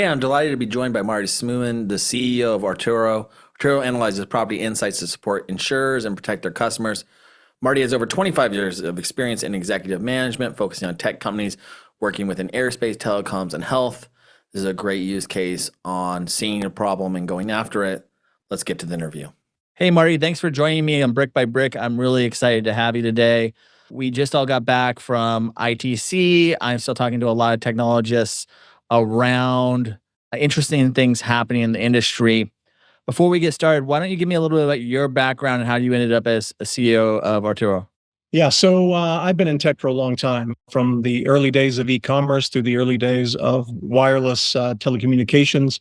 I'm delighted to be joined by Marty Smuin, the CEO of Arturo. Arturo analyzes property insights to support insurers and protect their customers. Marty has over 25 years of experience in executive management, focusing on tech companies, working within aerospace, telecoms, and health. This is a great use case on seeing a problem and going after it. Let's get to the interview. Hey, Marty, thanks for joining me on Brick by Brick. I'm really excited to have you today. We just all got back from ITC. I'm still talking to a lot of technologists around interesting things happening in the industry. Before we get started, why don't you give me a little bit about your background and how you ended up as a CEO of Arturo? Yeah, so I've been in tech for a long time, from the early days of e-commerce through the early days of wireless telecommunications,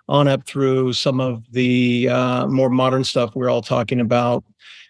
on up through some of the more modern stuff we're all talking about,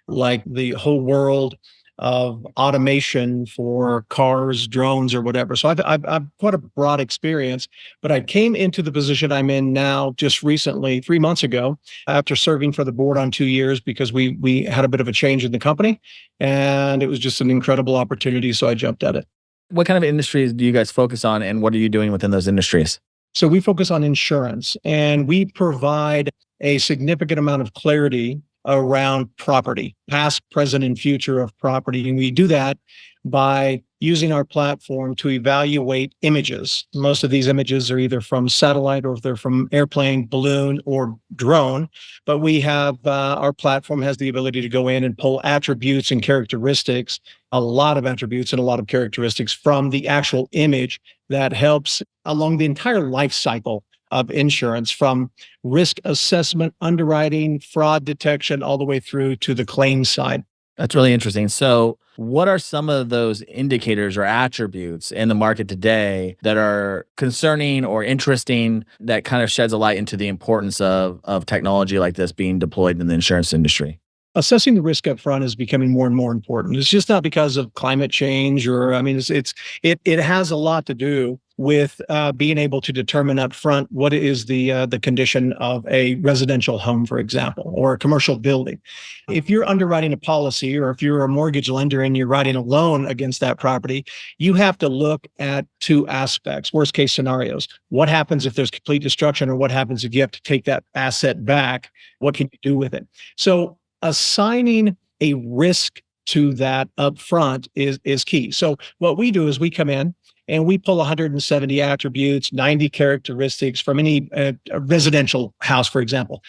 like the whole world of automation for cars, drones, or whatever. So I've quite a broad experience, but I came into the position I'm in now just recently, 3 months ago, after serving for the board on 2 years, because we had a bit of a change in the company, and it was just an incredible opportunity. So I jumped at it. What kind of industries do you guys focus on, and what are you doing within those industries? So we focus on insurance, and we provide a significant amount of clarity around property, past, present, and future of property. And we do that by using our platform to evaluate images. Most of these images are either from satellite, or if they're from airplane, balloon, or drone. But we have, our platform has the ability to go in and pull attributes and characteristics, a lot of attributes and a lot of characteristics from the actual image that helps along the entire life cycle of insurance, from risk assessment, underwriting, fraud detection, all the way through to the claims side. That's really interesting. So what are some of those indicators or attributes in the market today that are concerning or interesting, that kind of sheds a light into the importance of technology like this being deployed in the insurance industry? Assessing the risk up front is becoming more and more important. It's just not because of climate change, or it has a lot to do with being able to determine up front what is the condition of a residential home, for example, or a commercial building. If you're underwriting a policy, or if you're a mortgage lender and you're writing a loan against that property, you have to look at two aspects, worst case scenarios. What happens if there's complete destruction, or what happens if you have to take that asset back? What can you do with it? So assigning a risk to that upfront is key. So what we do is we come in and we pull 170 attributes, 90 characteristics from any residential house, for example.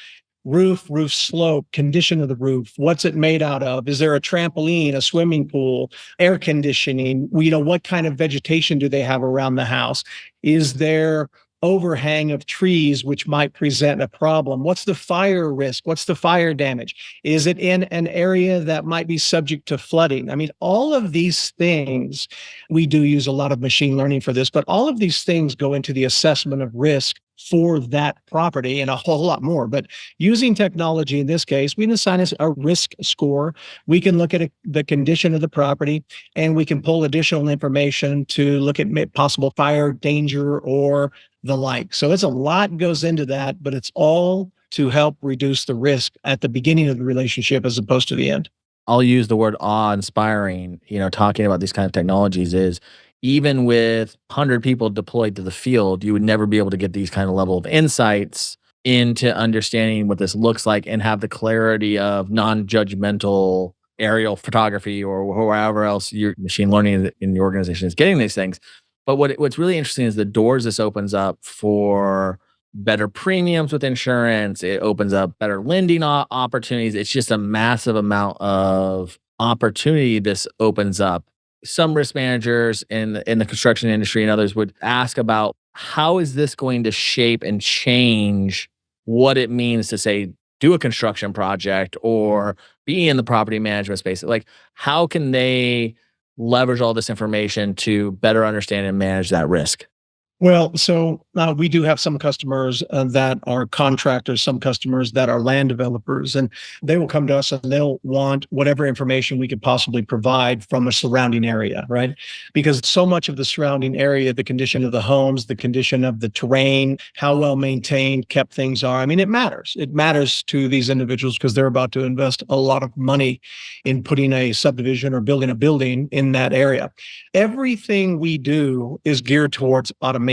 Roof slope, condition of the roof, what's it made out of? Is there a trampoline, a swimming pool, air conditioning? What kind of vegetation do they have around the house? Is there overhang of trees which might present a problem? What's the fire risk? What's the fire damage? Is it in an area that might be subject to flooding? I mean, all of these things, we do use a lot of machine learning for this, but all of these things go into the assessment of risk for that property, and a whole lot more. But using technology in this case, we can assign a risk score. We can look at the condition of the property, and we can pull additional information to look at possible fire danger or the like. So it's a lot goes into that, but it's all to help reduce the risk at the beginning of the relationship as opposed to the end. I'll use the word awe-inspiring, talking about these kind of technologies is, even with 100 people deployed to the field, you would never be able to get these kind of level of insights into understanding what this looks like and have the clarity of non-judgmental aerial photography or wherever else your machine learning in the organization is getting these things. But what's really interesting is the doors this opens up for better premiums with insurance. It opens up better lending opportunities. It's just a massive amount of opportunity this opens up. Some risk managers in the construction industry and others would ask about, how is this going to shape and change what it means to, say, do a construction project or be in the property management space? Like, how can they leverage all this information to better understand and manage that risk? Well, so we do have some customers that are contractors, some customers that are land developers, and they will come to us and they'll want whatever information we could possibly provide from a surrounding area, right? Because so much of the surrounding area, the condition of the homes, the condition of the terrain, how well maintained, kept things are. I mean, it matters. It matters to these individuals because they're about to invest a lot of money in putting a subdivision or building a building in that area. Everything we do is geared towards automation.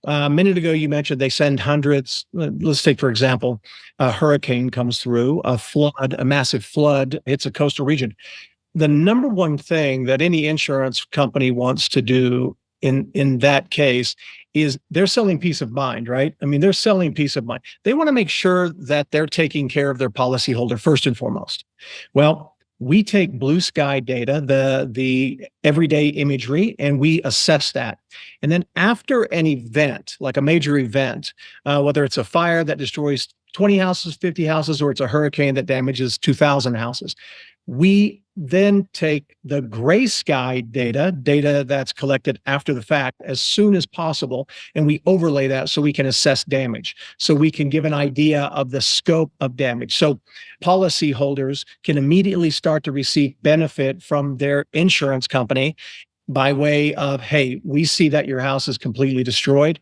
A minute ago, you mentioned they send hundreds. Let's take, for example, a hurricane comes through, a massive flood hits a coastal region. The number one thing that any insurance company wants to do in that case is they're selling peace of mind, right? I mean, they're selling peace of mind. They want to make sure that they're taking care of their policyholder first and foremost. Well, we take blue sky data, the everyday imagery, and we assess that. And then after an event, like a major event, whether it's a fire that destroys 20 houses, 50 houses, or it's a hurricane that damages 2,000 houses, we then take the gray sky data that's collected after the fact as soon as possible, and we overlay that so we can assess damage, so we can give an idea of the scope of damage. So policyholders can immediately start to receive benefit from their insurance company by way of, hey, we see that your house is completely destroyed,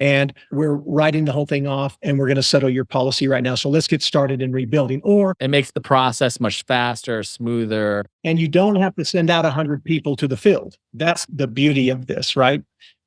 and we're writing the whole thing off, and we're going to settle your policy right now. So let's get started in rebuilding. Or It makes the process much faster, smoother. and you don't have to send out 100 people to the field. That's the beauty of this, right?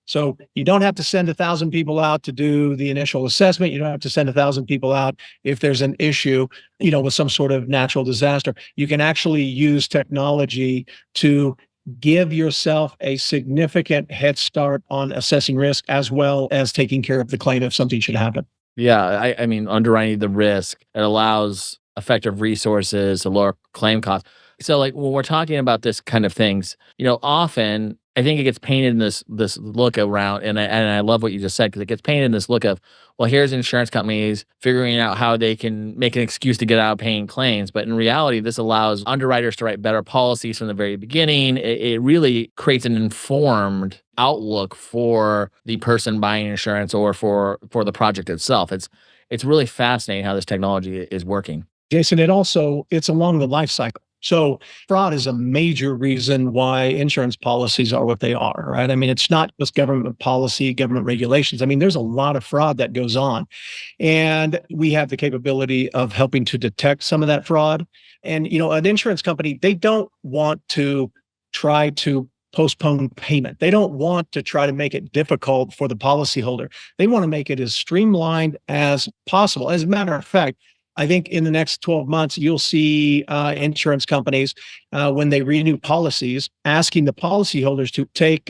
So you don't have to send 1,000 people out to do the initial assessment. You don't have to send 1,000 people out if there's an issue, with some sort of natural disaster. You can actually use technology to give yourself a significant head start on assessing risk, as well as taking care of the claim if something should happen. Yeah, I mean, underwriting the risk, it allows effective resources to lower claim costs. So, like, when we're talking about this kind of things, often I think it gets painted in this look around, and I love what you just said, because it gets painted in this look of, well, here's insurance companies figuring out how they can make an excuse to get out of paying claims. But in reality, this allows underwriters to write better policies from the very beginning. It really creates an informed outlook for the person buying insurance or for the project itself. It's really fascinating how this technology is working. Jason, it's along the life cycle. So fraud is a major reason why insurance policies are what they are, right? I mean, it's not just government policy, government regulations. I mean, there's a lot of fraud that goes on. And we have the capability of helping to detect some of that fraud. And, an insurance company, they don't want to try to postpone payment. They don't want to try to make it difficult for the policyholder. They want to make it as streamlined as possible. As a matter of fact, I think in the next 12 months, you'll see insurance companies, when they renew policies, asking the policyholders to take,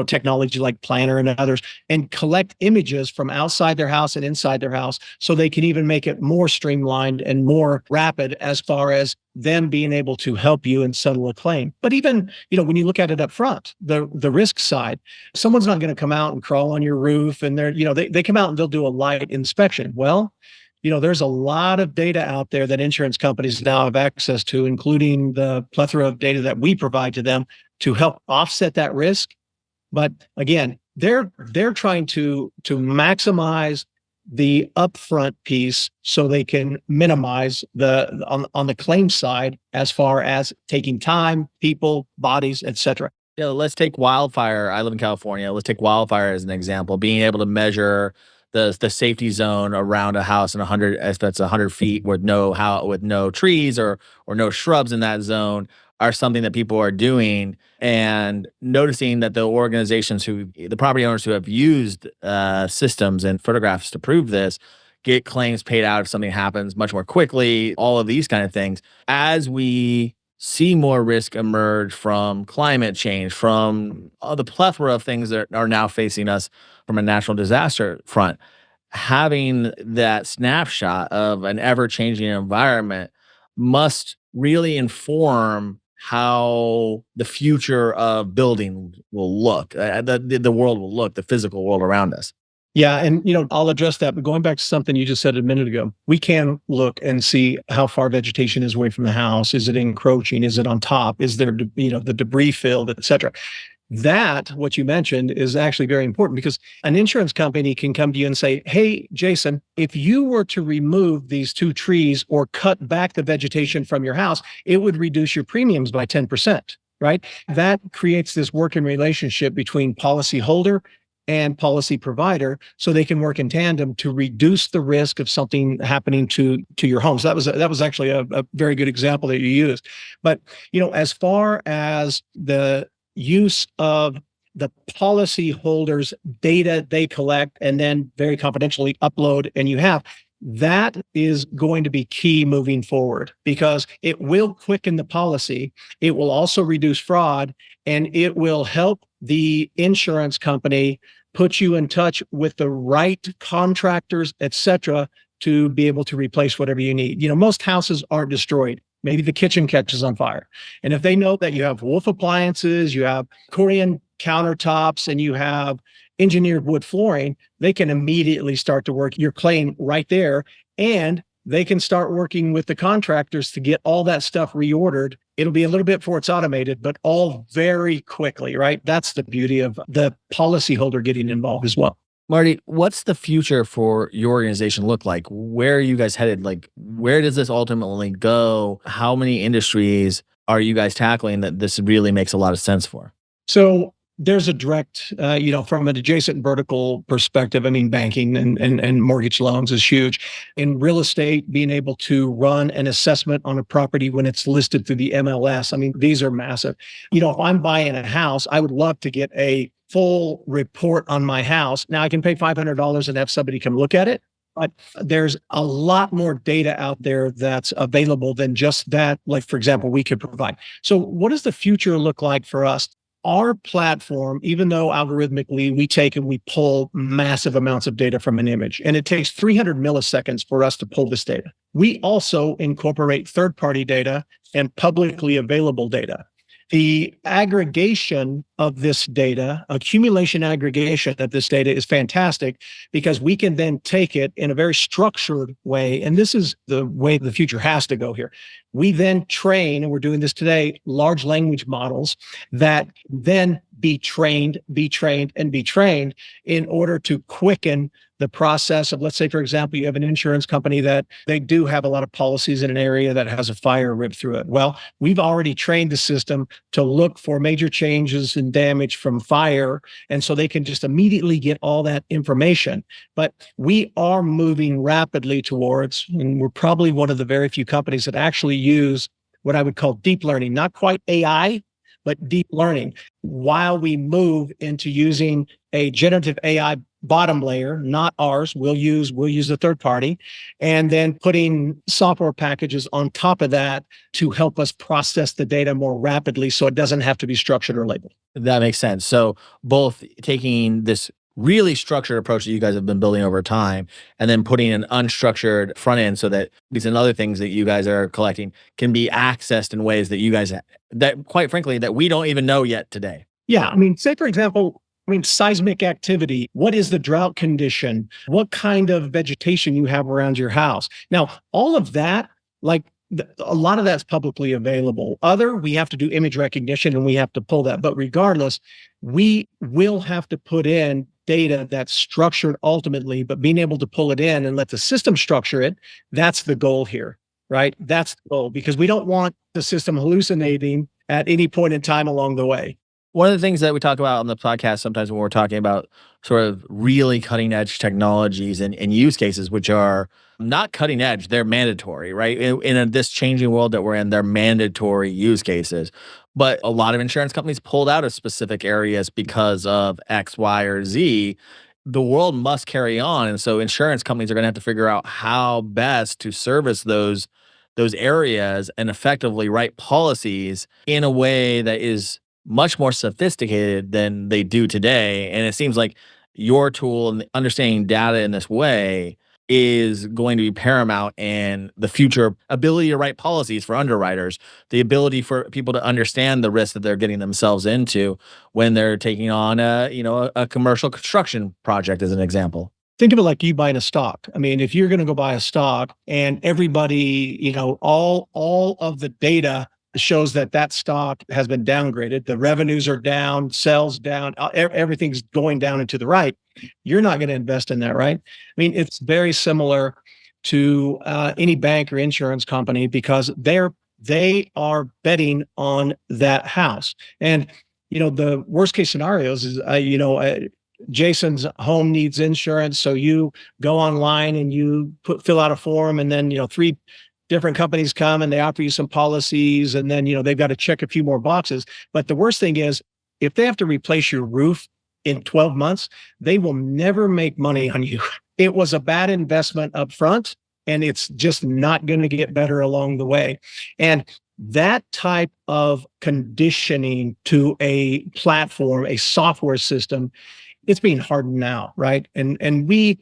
technology like Planner and others, and collect images from outside their house and inside their house, so they can even make it more streamlined and more rapid as far as them being able to help you and settle a claim. But even, when you look at it up front, the risk side, someone's not going to come out and crawl on your roof, and they come out and they'll do a light inspection. Well, there's a lot of data out there that insurance companies now have access to, including the plethora of data that we provide to them to help offset that risk. But again, they're trying to maximize the upfront piece so they can minimize on the claim side as far as taking time, people, bodies, etc. Yeah, let's take wildfire. I live in California. Let's take wildfire as an example. Being able to measure the safety zone around a house in 100, if that's 100 feet with no trees or no shrubs in that zone, are something that people are doing, and noticing that the property owners who have used systems and photographs to prove this get claims paid out if something happens much more quickly. All of these kind of things, as we see more risk emerge from climate change, from the plethora of things that are now facing us from a natural disaster front. Having that snapshot of an ever-changing environment must really inform how the future of building will look, the world will look, the physical world around us. Yeah. And, I'll address that. But going back to something you just said a minute ago, we can look and see how far vegetation is away from the house. Is it encroaching? Is it on top? Is there, the debris filled, et cetera? That, what you mentioned, is actually very important, because an insurance company can come to you and say, hey, Jason, if you were to remove these 2 trees or cut back the vegetation from your house, it would reduce your premiums by 10%, right? That creates this working relationship between policyholder and policy provider, so they can work in tandem to reduce the risk of something happening to your home. So that was actually a very good example that you used. But, as far as the use of the policy holders' data they collect and then very confidentially upload, and you have that is going to be key moving forward because it will quicken the policy. It will also reduce fraud, and it will help the insurance company put you in touch with the right contractors, et cetera, to be able to replace whatever you need. Most houses aren't destroyed. Maybe the kitchen catches on fire. And if they know that you have Wolf appliances, you have Korean countertops, and you have engineered wood flooring, they can immediately start to work your claim right there. And they can start working with the contractors to get all that stuff reordered. It'll be a little bit before it's automated, but all very quickly, right? That's the beauty of the policyholder getting involved as well. Marty, what's the future for your organization look like? Where are you guys headed? Like, where does this ultimately go? How many industries are you guys tackling that this really makes a lot of sense for? So there's a direct, from an adjacent vertical perspective. I mean, banking and mortgage loans is huge. In real estate, being able to run an assessment on a property when it's listed through the MLS. I mean, these are massive. If I'm buying a house, I would love to get a full report on my house. Now I can pay $500 and have somebody come look at it, but there's a lot more data out there that's available than just that, like, for example, we could provide. So what does the future look like for us? Our platform, even though algorithmically we take and we pull massive amounts of data from an image, and it takes 300 milliseconds for us to pull this data. We also incorporate third-party data and publicly available data. The aggregation of this data, accumulation aggregation of this data is fantastic because we can then take it in a very structured way. And this is the way the future has to go here. We then train, and we're doing this today, large language models that then be trained in order to quicken the process of, let's say, for example, you have an insurance company that they do have a lot of policies in an area that has a fire ripped through it. Well, we've already trained the system to look for major changes in damage from fire. And so they can just immediately get all that information. But we are moving rapidly towards, and we're probably one of the very few companies that actually use what I would call deep learning, not quite AI, but deep learning, while we move into using a generative AI bottom layer, not ours. We'll use the third party, and then putting software packages on top of that to help us process the data more rapidly so it doesn't have to be structured or labeled. That makes sense. So both taking this really structured approach that you guys have been building over time and then putting an unstructured front end so that these and other things that you guys are collecting can be accessed in ways that you guys, that quite frankly, that we don't even know yet today. Yeah. I mean, say, for example, seismic activity. What is the drought condition? What kind of vegetation you have around your house? Now, all of that, a lot of that's publicly available. We have to do image recognition and we have to pull that. But regardless, we will have to put in data that's structured ultimately, but being able to pull it in and let the system structure it, that's the goal here, right? That's the goal, because we don't want the system hallucinating at any point in time along the way. One of the things that we talk about on the podcast sometimes when we're talking about sort of really cutting edge technologies and use cases, which are not cutting edge, they're mandatory, right? In this changing world that we're in, they're mandatory use cases. But a lot of insurance companies pulled out of specific areas because of X, Y, or Z. The world must carry on. And so insurance companies are going to have to figure out how best to service those areas and effectively write policies in a way that is much more sophisticated than they do today. And it seems like your tool and understanding data in this way is going to be paramount in the future ability to write policies for underwriters, the ability for people to understand the risk that they're getting themselves into when they're taking on a commercial construction project, as an example. Think of it like you buying a stock. I mean, if you're going to go buy a stock and everybody, all of the data shows that stock has been downgraded, the revenues are down, sales down, everything's going down and to the right, you're not going to invest in that, right? I mean, it's very similar to any bank or insurance company because they are betting on that house. And, the worst case scenarios is, Jason's home needs insurance. So you go online and you fill out a form, and then, 3 different companies come and they offer you some policies, and then, they've got to check a few more boxes. But the worst thing is if they have to replace your roof in 12 months, they will never make money on you. It was a bad investment up front, and it's just not going to get better along the way. And that type of conditioning to a platform, a software system, it's being hardened now, right? And we,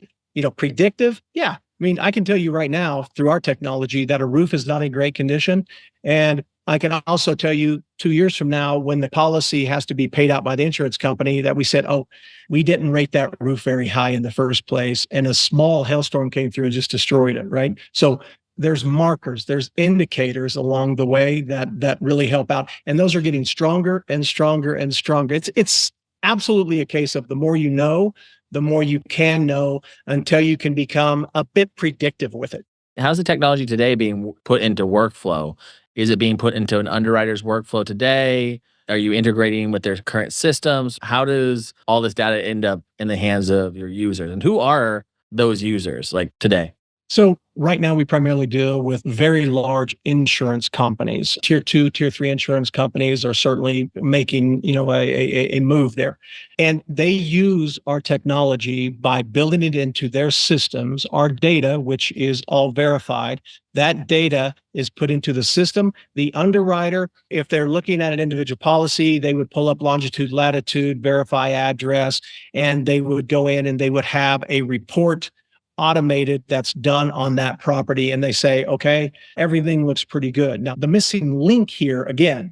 predictive, yeah. I mean, I can tell you right now through our technology that a roof is not in great condition. And I can also tell you 2 years from now, when the policy has to be paid out by the insurance company, that we said, oh, we didn't rate that roof very high in the first place. And a small hailstorm came through and just destroyed it, right? So there's markers, there's indicators along the way that really help out. And those are getting stronger and stronger and stronger. It's absolutely a case of the more you know, the more you can know until you can become a bit predictive with it. How's the technology today being put into workflow? Is it being put into an underwriter's workflow today? Are you integrating with their current systems? How does all this data end up in the hands of your users? And who are those users like today? So right now we primarily deal with very large insurance companies. Tier 2, tier 3 insurance companies are certainly making, a move there. And they use our technology by building it into their systems, our data, which is all verified. That data is put into the system. The underwriter, if they're looking at an individual policy, they would pull up longitude, latitude, verify address, and they would go in and they would have a report automated that's done on that property. And they say, okay, everything looks pretty good. Now, the missing link here, again,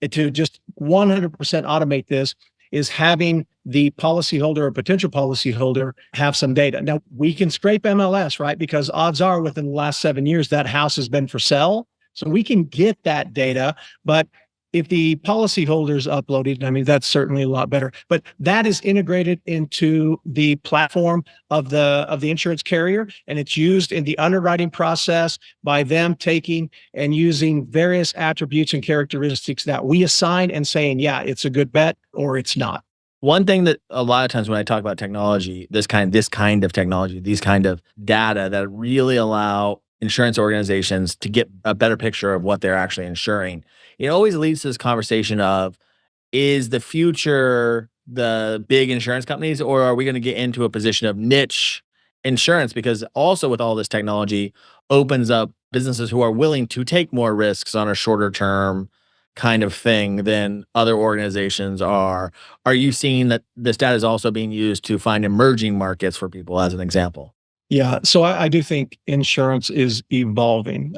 to just 100% automate this is having the policyholder or potential policyholder have some data. Now, we can scrape MLS, right? Because odds are within the last 7 years, that house has been for sale. So we can get that data, but if the policyholders uploaded, I mean, that's certainly a lot better. But that is integrated into the platform of the insurance carrier, and it's used in the underwriting process by them taking and using various attributes and characteristics that we assign and saying, yeah, it's a good bet or it's not. One thing that a lot of times when I talk about technology, this kind of technology, these kind of data that really allow insurance organizations to get a better picture of what they're actually insuring, it always leads to this conversation of, is the future the big insurance companies, or are we going to get into a position of niche insurance? Because also with all this technology opens up businesses who are willing to take more risks on a shorter term kind of thing than other organizations are. Are you seeing that this data is also being used to find emerging markets for people, as an example? Yeah, so I do think insurance is evolving,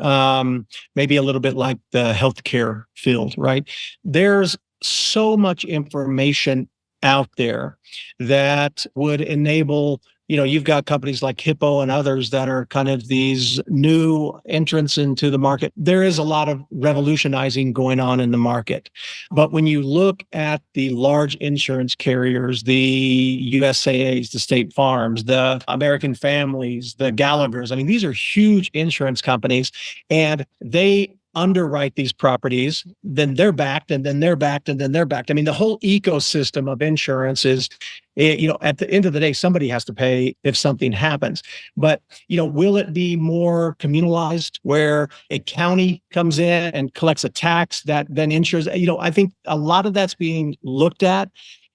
maybe a little bit like the healthcare field, right? There's so much information out there that would enable, you've got companies like Hippo and others that are kind of these new entrants into the market. There is a lot of revolutionizing going on in the market. But when you look at the large insurance carriers, the USAAs, the State Farms, the American Families, the Gallaghers, I mean, these are huge insurance companies, and they underwrite these properties, then they're backed, and then they're backed, and then they're backed. I mean, the whole ecosystem of insurance is, at the end of the day, somebody has to pay if something happens. But, will it be more communalized where a county comes in and collects a tax that then insures? I think a lot of that's being looked at.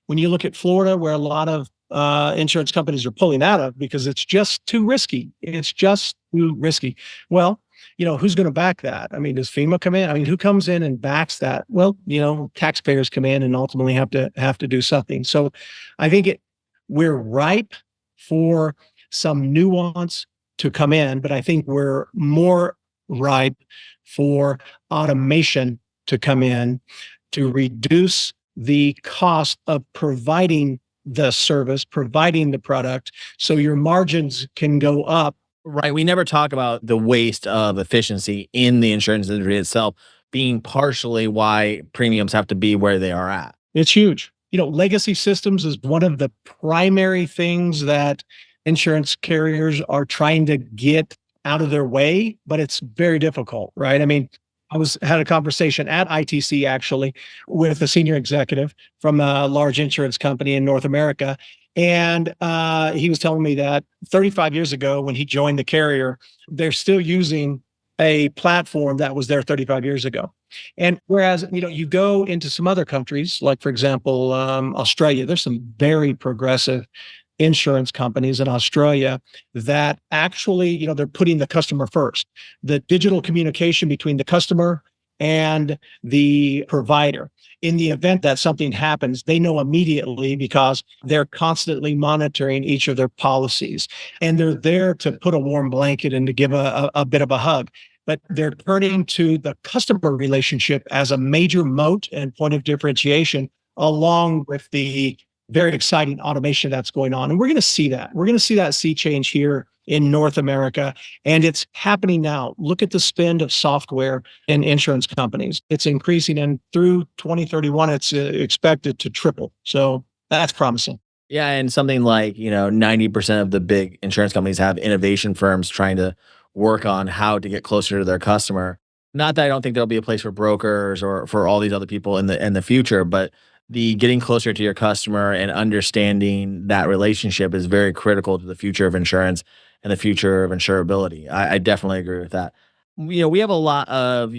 When you look at Florida, where a lot of insurance companies are pulling out of because it's just too risky. It's just too risky. Well, who's going to back that? I mean, does FEMA come in? I mean, who comes in and backs that? Well, taxpayers come in and ultimately have to do something. So I think we're ripe for some nuance to come in, but I think we're more ripe for automation to come in to reduce the cost of providing the service, providing the product, so your margins can go up. Right. We never talk about the waste of efficiency in the insurance industry itself being partially why premiums have to be where they are at. It's huge. Legacy systems is one of the primary things that insurance carriers are trying to get out of their way, but it's very difficult, right? I mean, I had a conversation at ITC actually with a senior executive from a large insurance company in North America. And he was telling me that 35 years ago, when he joined the carrier, they're still using a platform that was there 35 years ago. And whereas, you go into some other countries, like, for example, Australia, there's some very progressive insurance companies in Australia that actually, they're putting the customer first. The digital communication between the customer and the provider. In the event that something happens, they know immediately because they're constantly monitoring each of their policies. And they're there to put a warm blanket and to give a bit of a hug. But they're turning to the customer relationship as a major moat and point of differentiation, along with the very exciting automation that's going on. And we're going to see that. We're going to see that sea change here in North America. And it's happening now. Look at the spend of software in insurance companies. It's increasing. And through 2031, it's expected to triple. So that's promising. Yeah. And something like, 90% of the big insurance companies have innovation firms trying to work on how to get closer to their customer. Not that I don't think there'll be a place for brokers or for all these other people in the future, but the getting closer to your customer and understanding that relationship is very critical to the future of insurance and the future of insurability. I definitely agree with that. We have a lot of,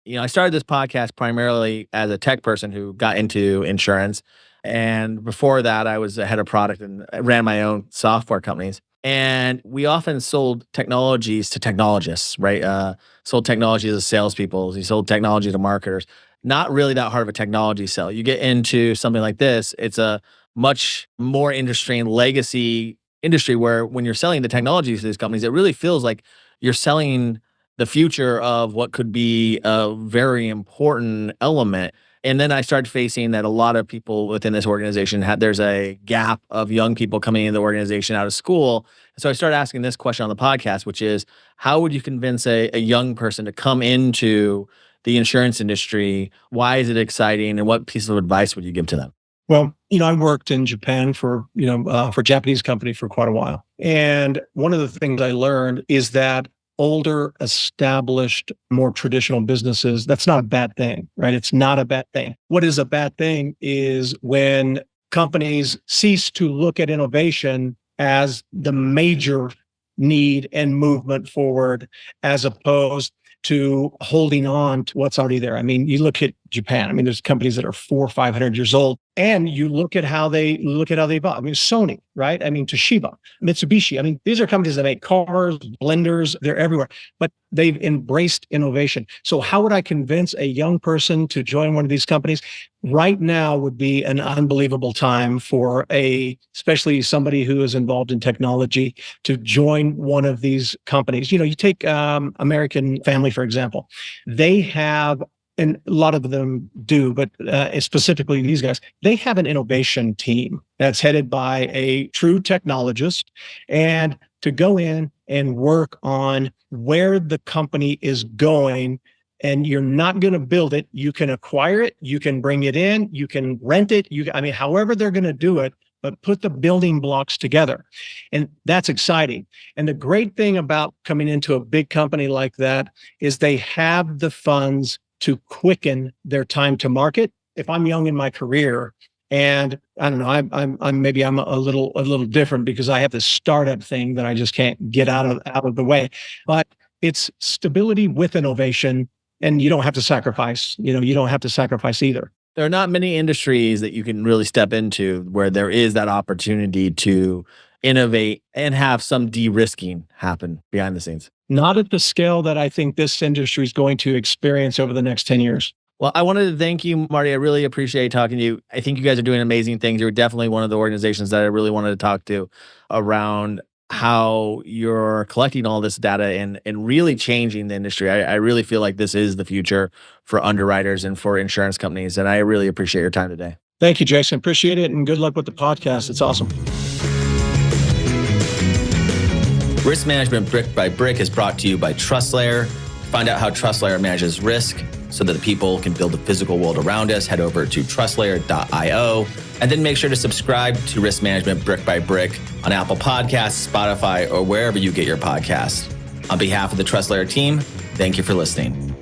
I started this podcast primarily as a tech person who got into insurance. And before that, I was a head of product and I ran my own software companies. And we often sold technologies to technologists, right? Sold technology to salespeople. We sold technology to marketers. Not really that hard of a technology sell. You get into something like this, it's a much more interesting legacy industry where when you're selling the technologies to these companies, it really feels like you're selling the future of what could be a very important element. And then I started facing that a lot of people within this organization there's a gap of young people coming into the organization out of school. And so I started asking this question on the podcast, which is, how would you convince a young person to come into the insurance industry? Why is it exciting? And what piece of advice would you give to them? Well, I worked in Japan for a Japanese company for quite a while. And one of the things I learned is that older, established, more traditional businesses, that's not a bad thing, right? It's not a bad thing. What is a bad thing is when companies cease to look at innovation as the major need and movement forward, as opposed to holding on to what's already there. I mean, you look at Japan. I mean, there's companies that are 400 or 500 years old, and you look at how they evolve. I mean, Sony, right? I mean, Toshiba, Mitsubishi. I mean, these are companies that make cars, blenders. They're everywhere, but they've embraced innovation. So, how would I convince a young person to join one of these companies? Right now would be an unbelievable time for especially somebody who is involved in technology, to join one of these companies. You take American Family, for example. They have, and a lot of them do, but specifically these guys, they have an innovation team that's headed by a true technologist, and to go in and work on where the company is going. And you're not going to build it. You can acquire it. You can bring it in. You can rent it. However they're going to do it, but put the building blocks together. And that's exciting. And the great thing about coming into a big company like that is they have the funds to quicken their time to market. If I'm young in my career, and I don't know, I'm a little different because I have this startup thing that I just can't get out of the way. But it's stability with innovation, and you don't have to sacrifice. You don't have to sacrifice either. There are not many industries that you can really step into where there is that opportunity to innovate and have some de-risking happen behind the scenes. Not at the scale that I think this industry is going to experience over the next 10 years. Well, I wanted to thank you, Marty. I really appreciate talking to you. I think you guys are doing amazing things. You're definitely one of the organizations that I really wanted to talk to around how you're collecting all this data and really changing the industry. I really feel like this is the future for underwriters and for insurance companies. And I really appreciate your time today. Thank you, Jason. Appreciate it. And good luck with the podcast. It's awesome. Risk Management Brick by Brick is brought to you by TrustLayer. Find out how TrustLayer manages risk so that the people can build the physical world around us. Head over to trustlayer.io. And then make sure to subscribe to Risk Management Brick by Brick on Apple Podcasts, Spotify, or wherever you get your podcasts. On behalf of the TrustLayer team, thank you for listening.